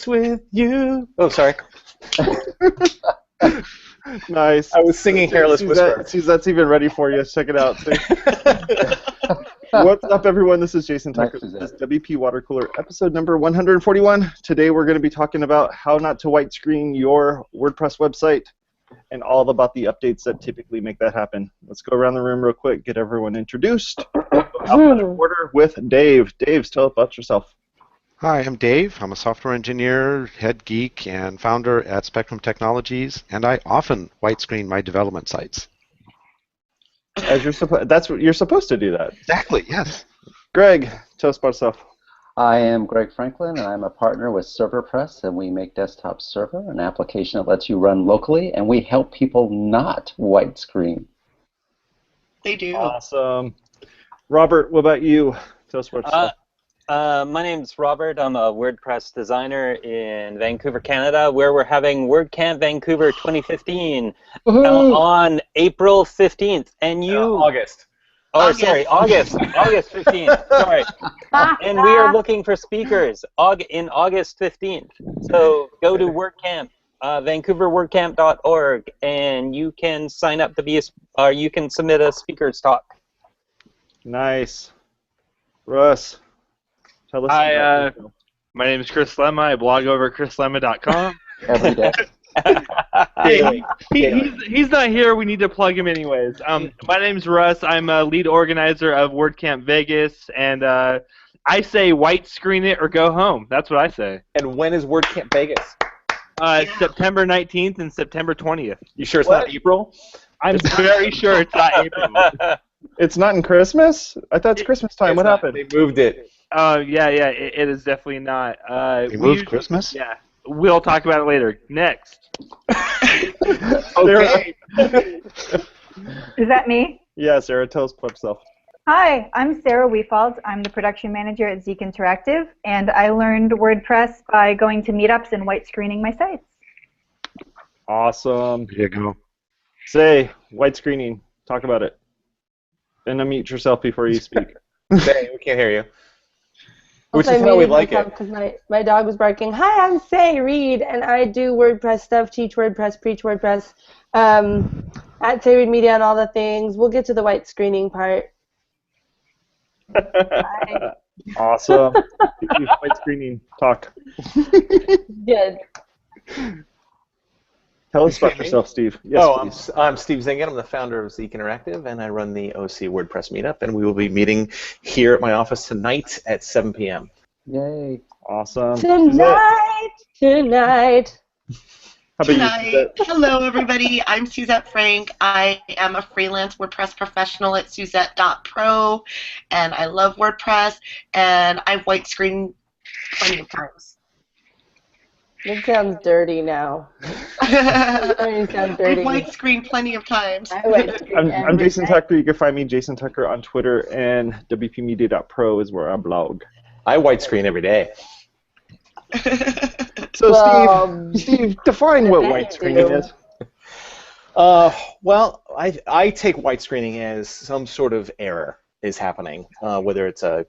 with you. Oh, sorry. Nice. I was singing Hairless Whisper. Suzette's even ready for you. Check it out. What's up, everyone? This is Jason Tucker. This is WPwatercooler, episode number 141. Today we're going to be talking about how not to white screen your WordPress website and all about the updates that typically make that happen. Let's go around the room real quick, get everyone introduced. Alphabetical order with Dave. Dave, tell us about yourself. Hi, I'm Dave. I'm a software engineer, head geek, and founder at Spectrum Technologies, and I often white screen my development sites. As that's what you're supposed to do that. Exactly, yes. Gregg, tell us about yourself. I am Gregg Franklin, and I'm a partner with ServerPress, and we make Desktop Server, an application that lets you run locally, and we help people not white screen. They do. Awesome. Robert, what about you? Tell us about yourself. My name's Robert. I'm a WordPress designer in Vancouver, Canada, where we're having WordCamp Vancouver 2015 on April 15th. And August. Oh, August. Sorry, August 15th. Sorry. And we are looking for speakers in August 15th. So go to WordCamp, vancouverwordcamp.org, and you can sign up to be you can submit a speaker's talk. Nice. Russ. Tell us. Hi, my name is Chris Lemma. I blog over at chrislemma.com. Every day. He's not here. We need to plug him anyways. My name's Russ. I'm a lead organizer of WordCamp Vegas, and I say white screen it or go home. That's what I say. And when is WordCamp Vegas? September 19th and September 20th. You sure it's not April? I'm very sure it's not April. It's not in Christmas? I thought it's Christmas time. What happened? They moved it. Yeah, it is definitely not. We moved Christmas? Yeah. We'll talk about it later. Next. Okay. Is that me? Yeah, Sarah, tell us about yourself. Hi, I'm Sarah Wefald. I'm the production manager at Zeek Interactive, and I learned WordPress by going to meetups and white screening my sites. Awesome. There you go. Say, white screening. Talk about it. And unmute yourself before you speak. Say, we can't hear you. Which Also, is how we like it. Because my dog was barking, "Hi, I'm Say Reed, and I do WordPress stuff, teach WordPress, preach WordPress, at Say Reed Media and all the things. We'll get to the white screening part." Awesome. White screening talk. Good. Tell us about yourself, Steve. Yes, please. I'm Steve Zehngut. I'm the founder of Zeek Interactive, and I run the OC WordPress meetup, and we will be meeting here at my office tonight at 7 p.m. Yay. Awesome. Tonight. How about you, Suzette? Hello, everybody. I'm Suzette Franck. I am a freelance WordPress professional at Suzette.Pro, and I love WordPress, and I've white screened plenty of times. It sounds dirty now. It sounds dirty. I've white screened plenty of times. I'm Jason Tucker. You can find me, Jason Tucker, on Twitter, and WPmedia.pro is where I blog. I white screen every day. So, Steve, define what white screening is. Well, I take white screening as some sort of error is happening, whether it's a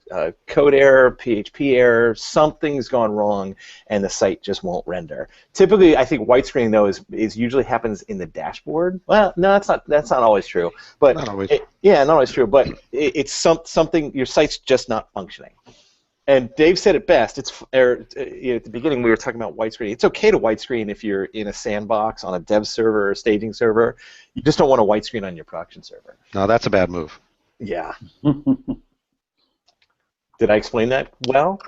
code error, PHP error, something's gone wrong, and the site just won't render. Typically, I think white screening though is usually happens in the dashboard. Well, no, that's not always true. But not always. Not always true. But it's something your site's just not functioning. And Dave said it best. At the beginning, we were talking about white screening. It's okay to white screen if you're in a sandbox on a dev server or a staging server. You just don't want to white screen on your production server. No, that's a bad move. Yeah. Did I explain that well?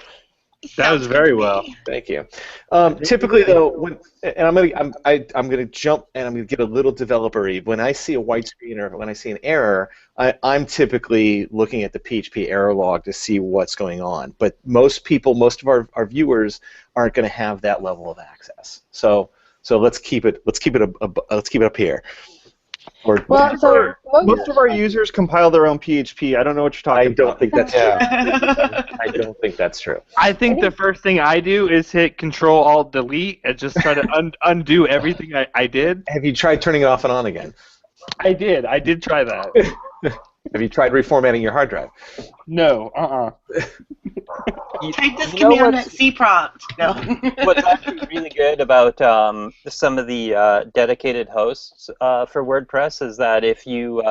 That was very well. Thank you. Typically, though, I'm gonna jump and I'm gonna get a little developer-y. When I see a white screen or when I see an error, I'm typically looking at the PHP error log to see what's going on. But most of our viewers aren't going to have that level of access. So let's keep it up here. Most of our users compile their own PHP. I don't know what you're talking about. I don't think that's true. I don't think that's true. I think the first thing I do is hit Control-Alt-Delete and just try to undo everything I did. Have you tried turning it off and on again? I did. I did try that. Have you tried reformatting your hard drive? No. Type this command at C prompt. No. What's actually really good about some of the dedicated hosts for WordPress is that if you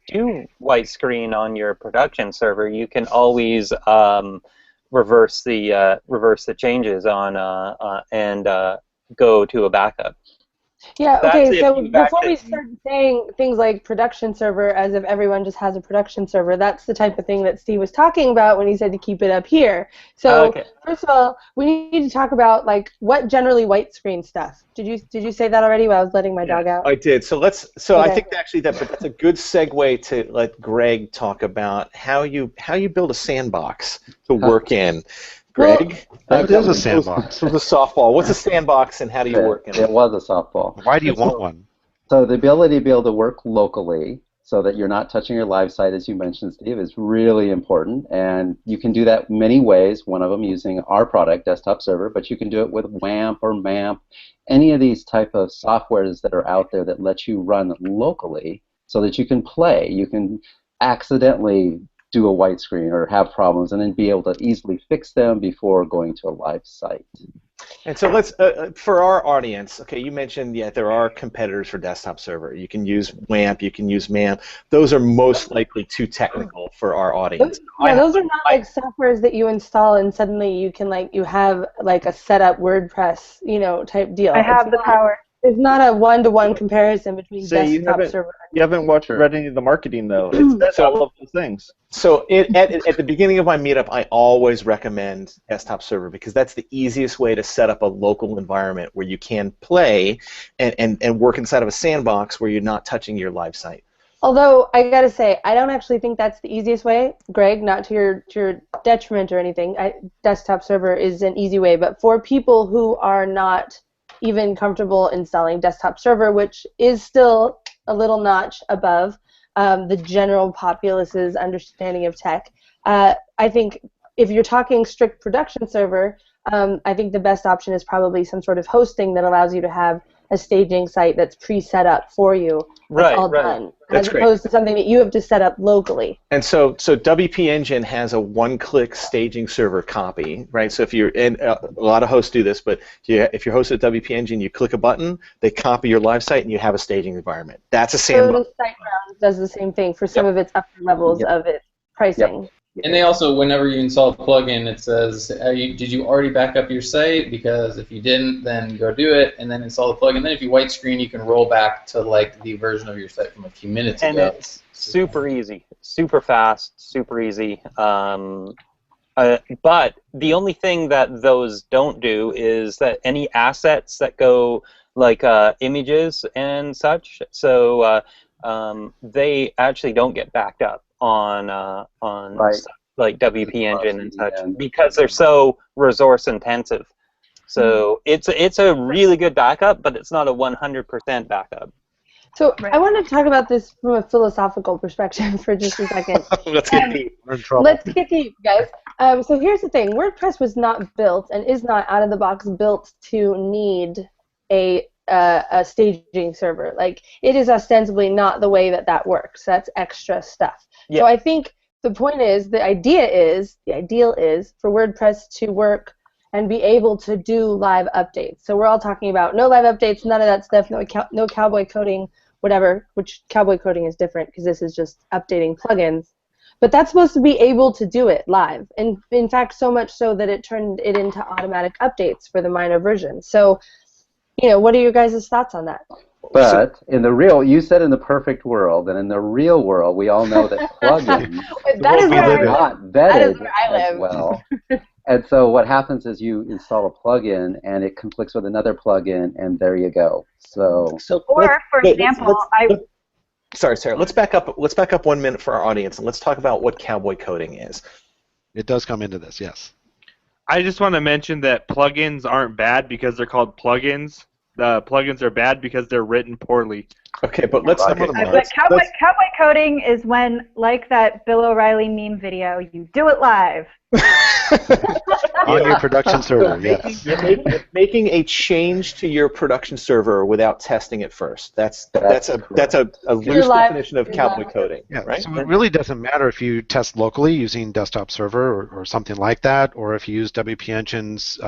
do white screen on your production server, you can always reverse the changes on and go to a backup. Yeah, okay, so before we start saying things like production server as if everyone just has a production server, that's the type of thing that Steve was talking about when he said to keep it up here. So first of all, we need to talk about like what generally white screen stuff. Did you say that already while I was letting my dog out? I did. So I think actually that's a good segue to let Gregg talk about how you build a sandbox to work in. Gregg? It is a sandbox. It was a softball. What's a sandbox and how do you work in it? It was a softball. Why do you want one? So the ability to be able to work locally so that you're not touching your live site, as you mentioned, Steve, is really important. And you can do that many ways, one of them using our product, Desktop Server, but you can do it with WAMP or MAMP, any of these type of softwares that are out there that let you run locally so that you can play. You can accidentally do a white screen or have problems and then be able to easily fix them before going to a live site. And so let's, for our audience, okay, you mentioned, there are competitors for Desktop Server. You can use WAMP, you can use MAMP. Those are most likely too technical for our audience. Those are not like softwares that you install and suddenly you can you have like a setup WordPress, type deal. I have the power. There's not a one-to-one comparison between Desktop Server. You haven't read any of the marketing though. It's all of those things. So at the beginning of my meetup, I always recommend Desktop Server because that's the easiest way to set up a local environment where you can play and work inside of a sandbox where you're not touching your live site. Although I gotta say, I don't actually think that's the easiest way, Gregg. Not to your detriment or anything. Desktop Server is an easy way, but for people who are not even comfortable installing Desktop Server, which is still a little notch above the general populace's understanding of tech. I think if you're talking strict production server, I think the best option is probably some sort of hosting that allows you to have a staging site that's pre-set up for you. That's all done. That's as opposed to something that you have to set up locally. And so WP Engine has a one-click staging server copy, right? So if you're in, a lot of hosts do this, but if you're hosted at WP Engine, you click a button, they copy your live site, and you have a staging environment. That's a sandbox. So SiteGround does the same thing for some of its upper levels of its pricing. And they also, whenever you install a plugin, it says, did you already back up your site? Because if you didn't, then go do it, and then install the plugin. Then if you white screen, you can roll back to the version of your site from a few minutes ago. And it's super easy, super fast, super easy. But the only thing that those don't do is that any assets that go like images and such, so they actually don't get backed up on stuff like WP Engine and such because they're so resource intensive. So it's a really good backup, but it's not a 100% backup. So I want to talk about this from a philosophical perspective for just a second. Let's get deep. We're in trouble. Let's get deep, guys. So here's the thing. WordPress was not built and is not out of the box built to need a staging server. Like, it is ostensibly not the way that works. That's extra stuff. Yeah. So I think the point is, the ideal is for WordPress to work and be able to do live updates. So we're all talking about no live updates, none of that stuff, no cowboy coding, whatever, which cowboy coding is different because this is just updating plugins. But that's supposed to be able to do it live. And in fact, so much so that it turned it into automatic updates for the minor version. So, what are your guys' thoughts on that? But in the real, you said in the perfect world, and in the real world, we all know that plugins are not vetted as well. And so what happens is you install a plugin, and it conflicts with another plugin, and there you go. So or, for example, Sorry, Sarah. Let's back up 1 minute for our audience, and let's talk about what cowboy coding is. It does come into this, yes. I just want to mention that plugins aren't bad because they're called plugins. plugins are bad because they're written poorly. Okay, but let's. But cowboy coding is when, like that Bill O'Reilly meme video, you do it live. On your production server, yes. You're making a change to your production server without testing it first. That's a loose definition of cowboy coding, right? So it really doesn't matter if you test locally using Desktop Server or something like that, or if you use WP Engine's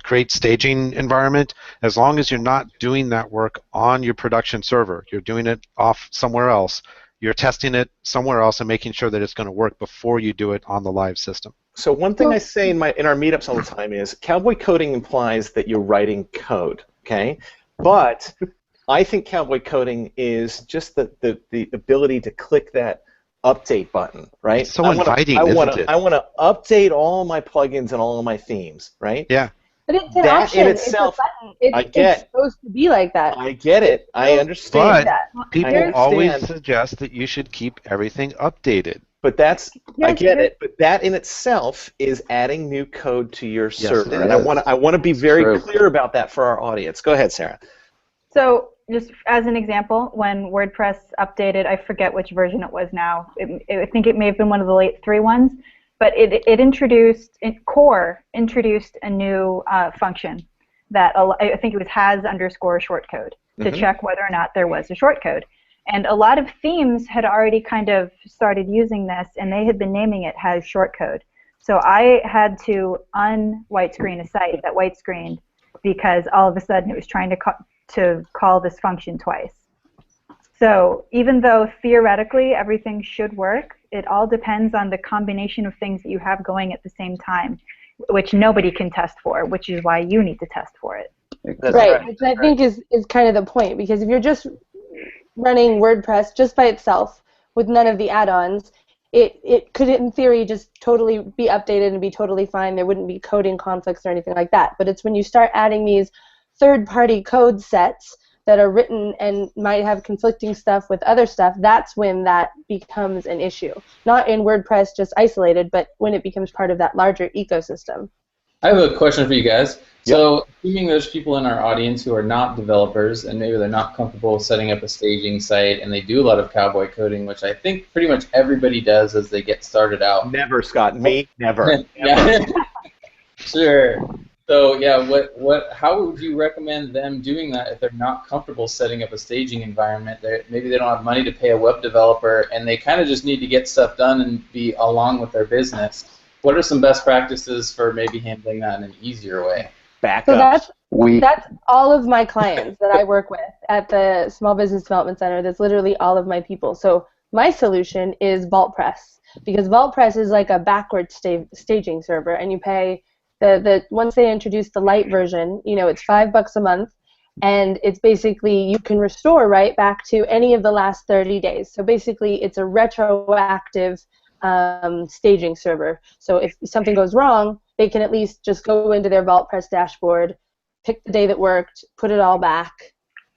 create staging environment, as long as you're not doing that work on your production server, you're doing it off somewhere else, you're testing it somewhere else and making sure that it's going to work before you do it on the live system. So one thing I say in our meetups all the time is cowboy coding implies that you're writing code, okay? But I think cowboy coding is just the ability to click that update button, right? It's so inviting, isn't it? I want to update all my plugins and all of my themes, right? Yeah. But it's an that option. in itself, it's supposed to be like that. I get it. I understand. But people always suggest that you should keep everything updated. But I get it. But that in itself is adding new code to your server, and I want to be very clear about that for our audience. Go ahead, Sarah. So just as an example, when WordPress updated, I forget which version it was now. I think it may have been one of the late 3 ones. But Core introduced a new function that I think it was has_shortcode to check whether or not there was a shortcode. And a lot of themes had already kind of started using this, and they had been naming it has shortcode. So I had to white screen a site that white screened because all of a sudden it was trying to call this function twice. So even though theoretically everything should work, it all depends on the combination of things that you have going at the same time, which nobody can test for, which is why you need to test for it. Right, which I think is kind of the point, because if you're just running WordPress just by itself with none of the add-ons, it could in theory just totally be updated and be totally fine. There wouldn't be coding conflicts or anything like that. But it's when you start adding these third-party code sets that are written and might have conflicting stuff with other stuff, that's when that becomes an issue. Not in WordPress just isolated, but when it becomes part of that larger ecosystem. I have a question for you guys. Yep. So, assuming there's people in our audience who are not developers and maybe they're not comfortable setting up a staging site and they do a lot of cowboy coding, which I think pretty much everybody does as they get started out. Never, Scott. Me? Never. Sure. So yeah, how would you recommend them doing that if they're not comfortable setting up a staging environment? Maybe they don't have money to pay a web developer, and they kind of just need to get stuff done and be along with their business. What are some best practices for maybe handling that in an easier way? That's all of my clients that I work with at the Small Business Development Center. That's literally all of my people. So my solution is VaultPress, because VaultPress is like a backward staging server, and you pay once they introduce the light version, it's $5 a month, and it's basically you can restore right back to any of the last 30 days. So basically, it's a retroactive staging server. So if something goes wrong, they can at least just go into their VaultPress dashboard, pick the day that worked, put it all back,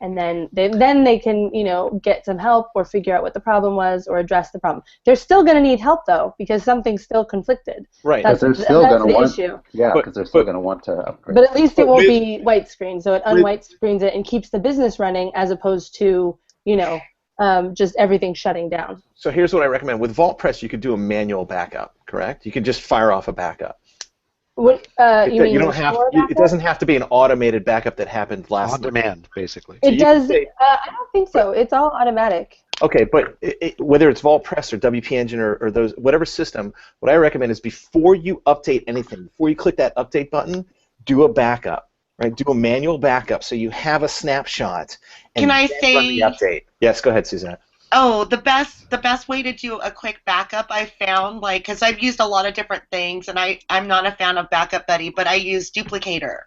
and then they can get some help or figure out what the problem was or address the problem. They're still going to need help though, because something's still conflicted. Right. Because they're still going to want. Issue. Yeah, because they're still going to want to upgrade. But at least it won't be white screen, so it unwhite screens it and keeps the business running, as opposed to just everything shutting down. So here's what I recommend. With VaultPress, you could do a manual backup. Correct? You could just fire off a backup. What you don't have. It doesn't have to be an automated backup that happened last. On demand, basically. It does. I don't think so. It's all automatic. Okay, but whether it's VaultPress or WP Engine or those whatever system, what I recommend is before you update anything, before you click that update button, do a backup. Right? Do a manual backup so you have a snapshot. And Can I then run the update? Yes, go ahead, Suzette. Oh, the best way to do a quick backup I found, because I've used a lot of different things, and I'm not a fan of Backup Buddy, but I use Duplicator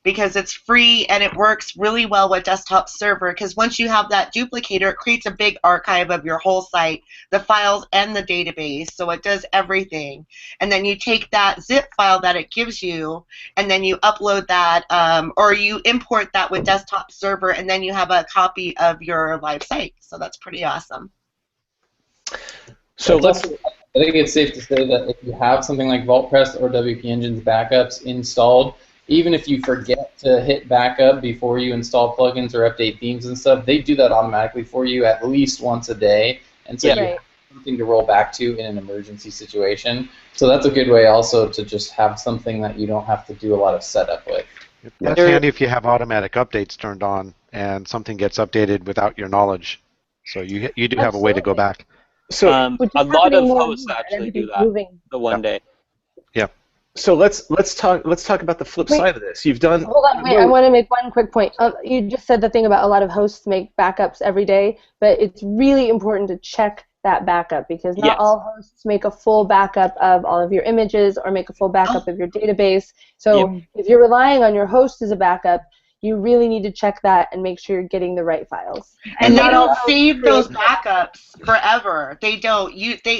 because it's free and it works really well with Desktop Server, because once you have that duplicator, it creates a big archive of your whole site, the files and the database, so it does everything. And then you take that zip file that it gives you, and then you upload that, or you import that with Desktop Server, and then you have a copy of your live site. So that's pretty awesome. So I think it's safe to say that if you have something like VaultPress or WP Engine's backups installed, even if you forget to hit backup before you install plugins or update themes and stuff, they do that automatically for you at least once a day, and so you have something to roll back to in an emergency situation. So that's a good way also to just have something that you don't have to do a lot of setup with. That's handy if you have automatic updates turned on and something gets updated without your knowledge. So you do have a way to go back. So a lot of hosts actually do that the one day. Yeah. So let's talk about the flip side of this. You've done. Hold on, wait. I want to make one quick point. You just said the thing about a lot of hosts make backups every day, but it's really important to check that backup because not all hosts make a full backup of all of your images or make a full backup of your database. So if you're relying on your host as a backup, you really need to check that and make sure you're getting the right files. And they don't save those backups forever. They don't.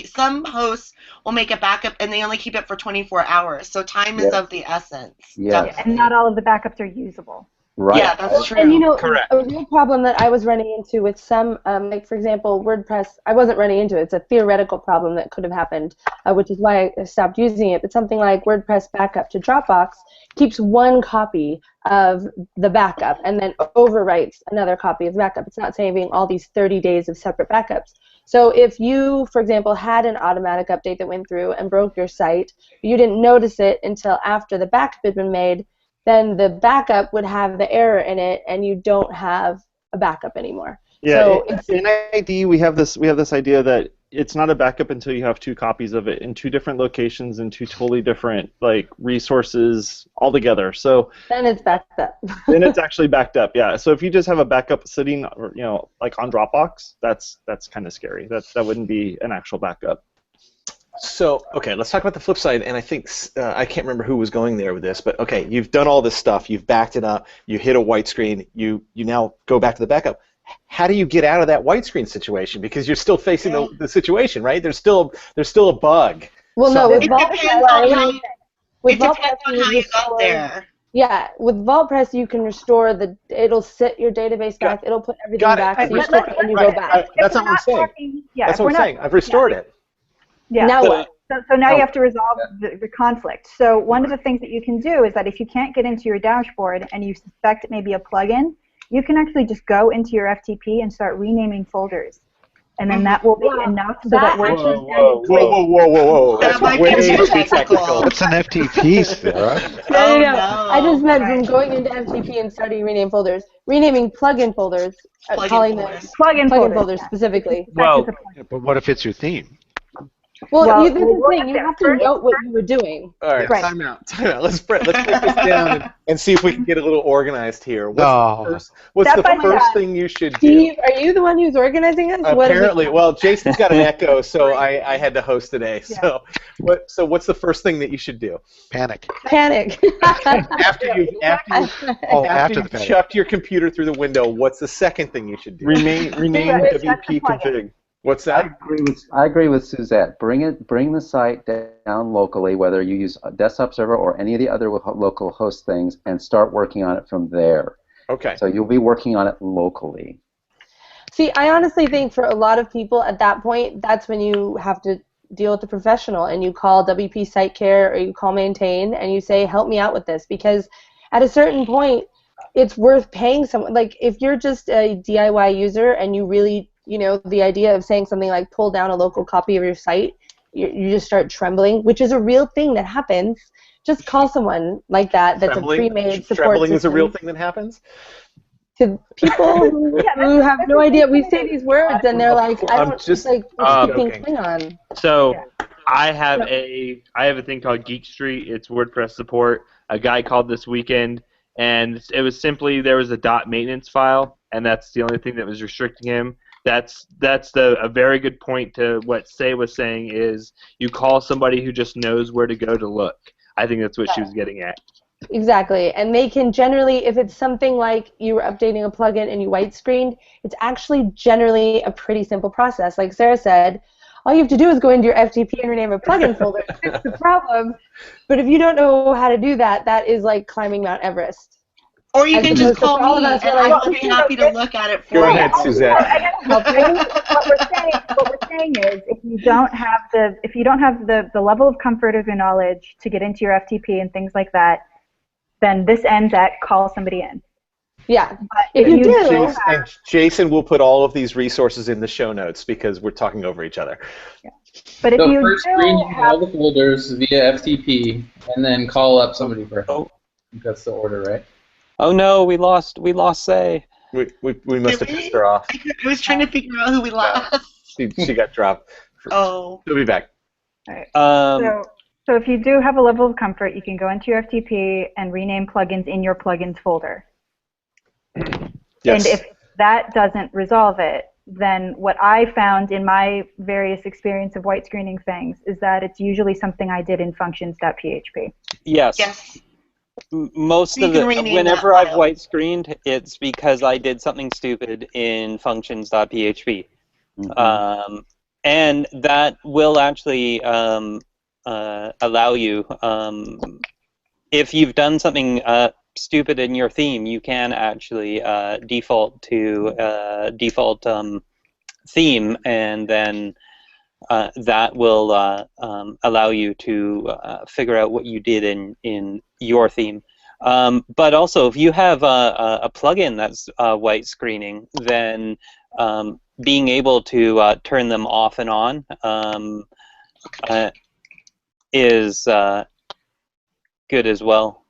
Some hosts will make a backup and they only keep it for 24 hours. So time is of the essence. Yeah. And not all of the backups are usable. Right. Yeah, that's true. And you know, a real problem that I was running into with some, like for example, WordPress, I wasn't running into it. It's a theoretical problem that could have happened, which is why I stopped using it. But something like WordPress backup to Dropbox keeps one copy of the backup and then overwrites another copy of the backup. It's not saving all these 30 days of separate backups. So if you, for example, had an automatic update that went through and broke your site, you didn't notice it until after the backup had been made, then the backup would have the error in it, and you don't have a backup anymore. Yeah, so in ID we have this idea that it's not a backup until you have two copies of it in two different locations and two totally different resources altogether. So then it's backed up. Then it's actually backed up. Yeah. So if you just have a backup sitting, like on Dropbox, that's kind of scary. That wouldn't be an actual backup. So, okay, let's talk about the flip side, and I think, I can't remember who was going there with this, but okay, you've done all this stuff, you've backed it up, you hit a white screen, you now go back to the backup. How do you get out of that white screen situation? Because you're still facing the situation, right? There's still a bug. Well, so, no, with VaultPress, it depends on how you got there. Yeah, with VaultPress you can restore it'll set your database back, it'll put everything back, so you click it and you go back. That's what I'm saying. That's what I'm saying. I've restored it. Yeah. Now what? So now you have to resolve the conflict. So one of the things that you can do is that if you can't get into your dashboard and you suspect it may be a plugin, you can actually just go into your FTP and start renaming folders. And then that will be enough so that we're Whoa. That's way too technical. What's an FTP, Sarah? No. I just meant from going into FTP and starting rename folders. Renaming plugin folders, calling them plugin folders specifically. Well, but what if it's your theme? Well, this is the thing. You have to note what you were doing. All right, time out. Let's break this down and see if we can get a little organized here. What's the first thing you should do? Steve, are you the one who's organizing us? Apparently. Well, Jason's got an echo, so I had to host today. Yeah. So what's the first thing that you should do? Panic. After you've chucked your computer through the window, what's the second thing you should do? Rename WP config. What's that? I agree with Suzette. Bring the site down locally, whether you use a desktop server or any of the other local host things, and start working on it from there. Okay. So you'll be working on it locally. See, I honestly think for a lot of people at that point, that's when you have to deal with the professional, and you call WP Site Care or you call Maintain, and you say, help me out with this, because at a certain point, it's worth paying someone. Like, if you're just a DIY user and you really, the idea of saying something like pull down a local copy of your site, you just start trembling, which is a real thing that happens. Just call someone like that's trembling, a pre-made support trembling system. Is a real thing that happens? To people who have no idea, we say these words and they're like, I don't just like speaking Klingon. So I have a thing called Geek Street. It's WordPress support. A guy called this weekend, and it was simply there was a .maintenance file, and that's the only thing that was restricting him. That's a very good point to what Say was saying is you call somebody who just knows where to go to look. I think that's what she was getting at. Exactly, and they can generally, if it's something like you were updating a plugin and you white screened, it's actually generally a pretty simple process. Like Sarah said, all you have to do is go into your FTP and rename a plugin folder. Fix the problem. But if you don't know how to do that, that is like climbing Mount Everest. Or you can just call me, and I will be happy to look at it for you. Go ahead, Suzette. What we're saying is, if you don't have the level of comfort or the knowledge to get into your FTP and things like that, then this ends at call somebody in. Yeah. But If you do, Jason, and Jason will put all of these resources in the show notes because we're talking over each other. but if So you first do screen you have, all the folders via FTP, and then call up somebody for help. I think that's the order, right? Oh no, we lost Say. We must have pissed her off. I was trying to figure out who we lost. She got dropped. Oh. She'll be back. So if you do have a level of comfort, you can go into your FTP and rename plugins in your plugins folder. Yes. And if that doesn't resolve it, then what I found in my various experience of white screening things is that it's usually something I did in functions.php. Yes. Yes. Most You of can it, rename whenever that I've file. white screened, it's because I did something stupid in functions.php. And that will actually allow you, if you've done something stupid in your theme, you can actually default to default theme, and then that will allow you to figure out what you did in your theme. But also, if you have a plugin that's white screening, then being able to turn them off and on is good as well.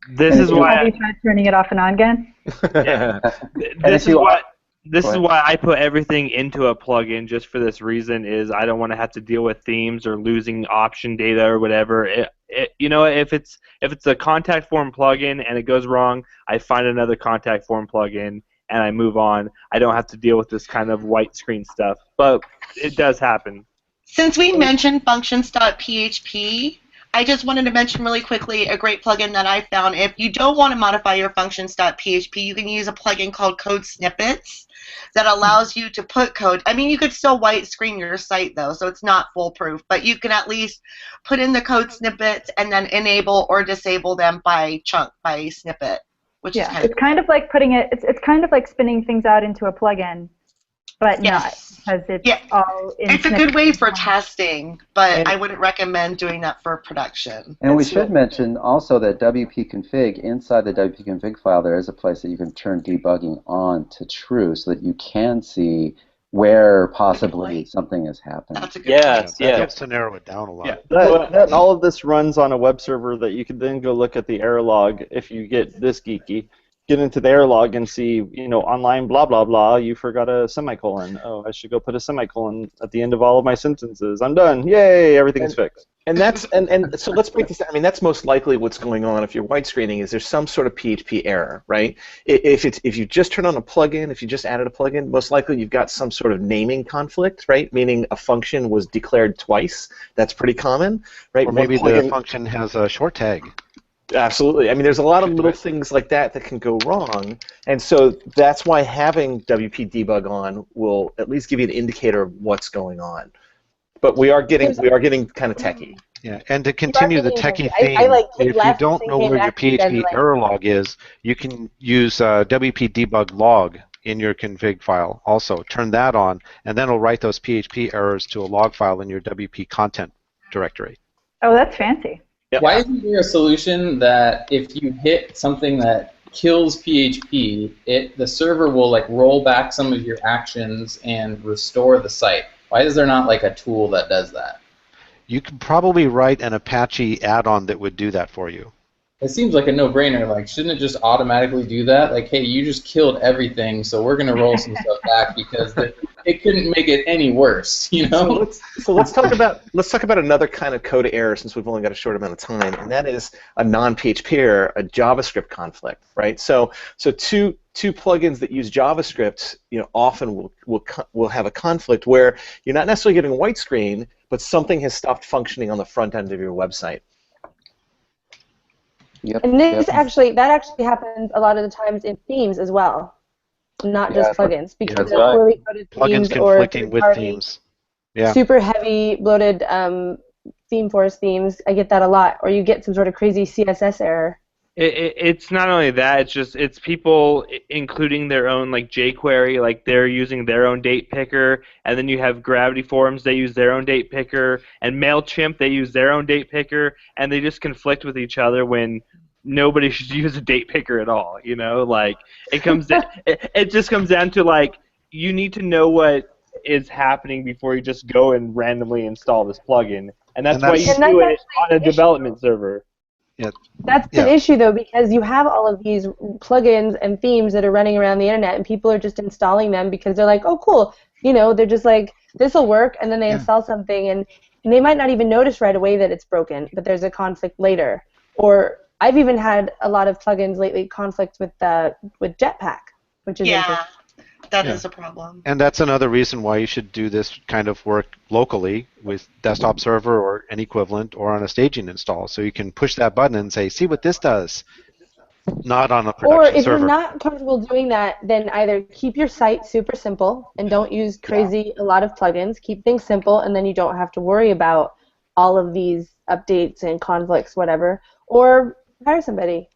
This is why. Have you tried turning it off and on again? This is why I put everything into a plugin just for this reason. Is I don't want to have to deal with themes or losing option data or whatever. You know, if it's a contact form plugin and it goes wrong, I find another contact form plugin and I move on. I don't have to deal with this kind of white screen stuff. But it does happen. Since we mentioned functions.php, I just wanted to mention really quickly a great plugin that I found. If you don't want to modify your functions.php, you can use a plugin called Code Snippets that allows you to put code. I mean, you could still white screen your site, though, so it's not foolproof, but you can at least put in the code snippets and then enable or disable them by chunk, by snippet, which is it's kind of like putting it, it's kind of like spinning things out into a plugin, but not, because it's all in It's a good way for testing, but I wouldn't recommend doing that for production. And we should mention also that WP-config, inside the WP-config file, there is a place that you can turn debugging on to true so that you can see where possibly something has happened. That's a good That helps to narrow it down a lot. Yeah, all of this runs on a web server that you can then go look at the error log if you get this geeky. Get into the error log and see, you know, online blah blah blah, you forgot a semicolon. Oh, I should go put a semicolon at the end of all of my sentences. I'm done. Yay, everything's fixed. And that's and so let's break this down. I mean, that's most likely what's going on if you're white screening. Is there's some sort of PHP error, right? If you just turn on a plugin, if you just added a plugin, most likely you've got some sort of naming conflict, right? Meaning a function was declared twice. That's pretty common, right? Or maybe the function has a short tag. Absolutely. I mean, there's a lot of little things like that that can go wrong, and so that's why having WP debug on will at least give you an indicator of what's going on. But we are getting kind of techie. Yeah, and to continue the techie theme, if you don't know where your PHP error log is, you can use WP debug log in your config file. Also, turn that on, and then it'll write those PHP errors to a log file in your WP content directory. Oh, that's fancy. Why isn't there a solution that if you hit something that kills PHP, the server will like roll back some of your actions and restore the site? Why is there not like a tool that does that? You could probably write an Apache add-on that would do that for you. It seems like a no-brainer. Like, shouldn't it just automatically do that? Like, hey, you just killed everything, so we're gonna roll some stuff back because it couldn't make it any worse, you know? So let's talk about another kind of code error, since we've only got a short amount of time, and that is a non-PHP error, a JavaScript conflict, right? So two plugins that use JavaScript, you know, often will have a conflict where you're not necessarily getting a white screen, but something has stopped functioning on the front end of your website. And that actually happens a lot of the times in themes as well, not just plugins, because they're poorly coded plugins themes or conflicting with themes. Yeah. Super heavy bloated theme forest themes. I get that a lot, or you get some sort of crazy CSS error. It's not only that, it's people including their own like jQuery, like they're using their own date picker, and then you have Gravity Forms, they use their own date picker, and MailChimp, they use their own date picker, and they just conflict with each other when nobody should use a date picker at all. You know, like it just comes down to like you need to know what is happening before you just go and randomly install this plugin, and that's why you do it on a development server. Yeah. That's an issue though, because you have all of these plugins and themes that are running around the internet, and people are just installing them because they're like, oh, cool. You know, they're just like, this will work, and then they install something, and they might not even notice right away that it's broken, but there's a conflict later. Or I've even had a lot of plugins lately conflict with Jetpack, which is interesting. That is a problem. And that's another reason why you should do this kind of work locally with Desktop Server or an equivalent or on a staging install. So you can push that button and say, see what this does. Not on a production server. Or if you're not comfortable doing that, then either keep your site super simple and don't use a lot of plugins. Keep things simple, and then you don't have to worry about all of these updates and conflicts, whatever. Or hire somebody.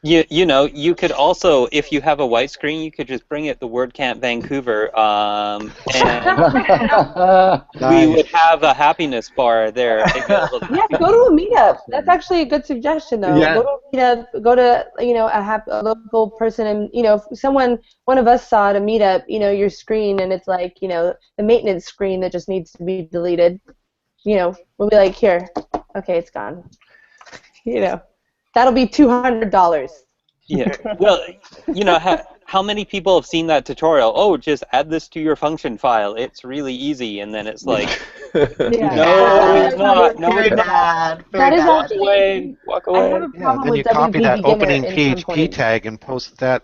You know, you could also, if you have a white screen, you could just bring it to WordCamp Vancouver, and we would have a happiness bar there. Yeah, go to a meetup. That's actually a good suggestion, though. Yeah. Go to a meetup. Go to a local person, and if one of us saw at a meetup, your screen, and it's like the maintenance screen that just needs to be deleted. We'll be like, here, okay, it's gone. That'll be $200. Yeah. Well, how many people have seen that tutorial? Oh, just add this to your function file. It's really easy, and then it's like, no, it's not. No, it's not. That is walk away. Walk away. I have a problem then with you copy WP that Beginner opening in some PHP points. tag and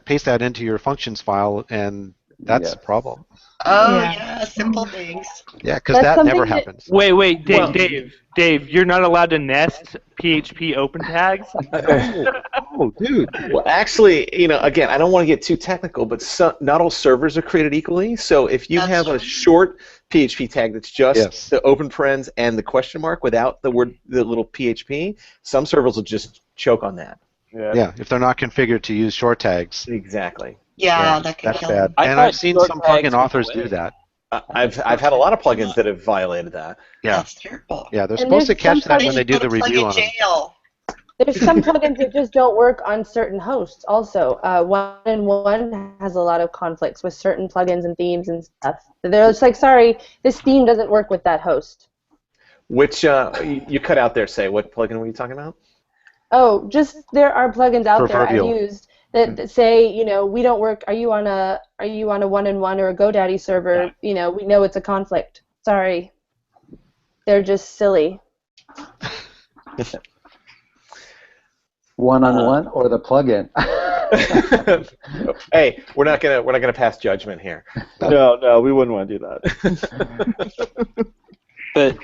paste that into your functions file, and that's a problem. Oh, yeah, simple things. Yeah, because that never something that- happens. Wait, Dave, you're not allowed to nest PHP open tags? Oh, dude. Well, actually, again, I don't want to get too technical, but not all servers are created equally. So if you have a short PHP tag that's just the open parens and the question mark without the little PHP, some servers will just choke on that. Yeah, if they're not configured to use short tags. Exactly. Yeah, that can That's kill bad. them. And I've seen some plugin authors do that. I've had a lot of plugins that have violated that. Yeah. That's terrible. Yeah, they're And supposed to there's catch that some when they do the Plug review in on them. jail. There's some plugins that just don't work on certain hosts also. 1&1 has a lot of conflicts with certain plugins and themes and stuff. They're just like, sorry, this theme doesn't work with that host. Which, you cut out there, say, what plugin were you talking about? Oh, just there are plugins out there Proverbial. I've used that say, we don't work. Are you on a 1&1 or a GoDaddy server? We know it's a conflict. Sorry. They're just silly. One-on-one or the plugin? Hey, we're not gonna pass judgment here. No, we wouldn't want to do that. But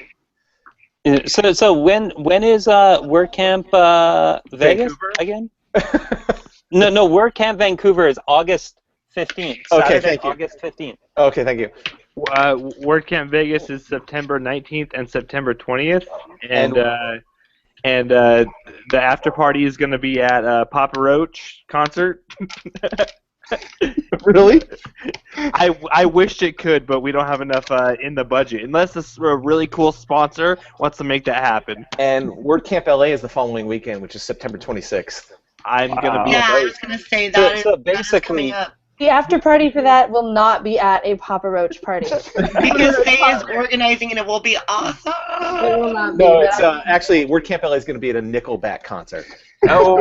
so when is WordCamp Vegas Vancouver? again? No, WordCamp Vancouver is August 15th. Okay, Saturday, thank you. August 15th. Okay, thank you. WordCamp Vegas is September 19th and September 20th, and the after party is going to be at Papa Roach concert. Really? I wished it could, but we don't have enough in the budget. Unless a really cool sponsor wants to make that happen. And WordCamp LA is the following weekend, which is September 26th. I'm going to be Yeah, at I those. was going to say that. So that is basically- coming up. The after party for that will not be at a Papa Roach party. Because Faye is organizing and it will be awesome. It will not be. No, it's actually WordCamp LA is going to be at a Nickelback concert. Oh.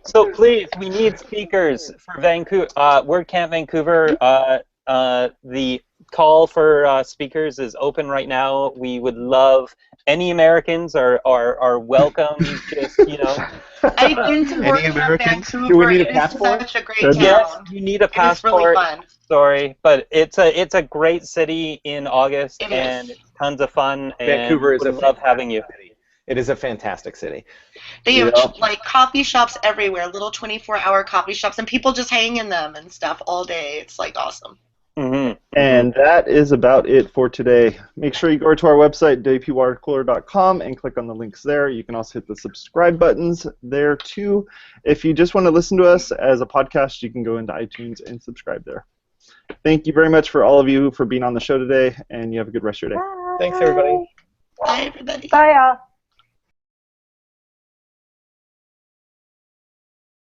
So please, we need speakers for Vancouver. WordCamp Vancouver. The call for speakers is open right now. We would love any Americans are welcome. Just I've been to WordCamp Americans? Vancouver. Do we need a It is passport? such a great town. Yes, you need a It is really passport. fun. Sorry, but it's a great city in August, It and is. it's tons of fun. And Vancouver is would a love having you. city. It is a fantastic city. They have Yeah. like coffee shops everywhere, little 24-hour coffee shops, and people just hang in them and stuff all day. It's like awesome. Mm-hmm. And that is about it for today. Make sure you go to our website, WPwatercooler.com, and click on the links there. You can also hit the subscribe buttons there, too. If you just want to listen to us as a podcast, you can go into iTunes and subscribe there. Thank you very much for all of you for being on the show today, and you have a good rest of your day. Thanks, everybody. Bye, everybody. Bye, y'all.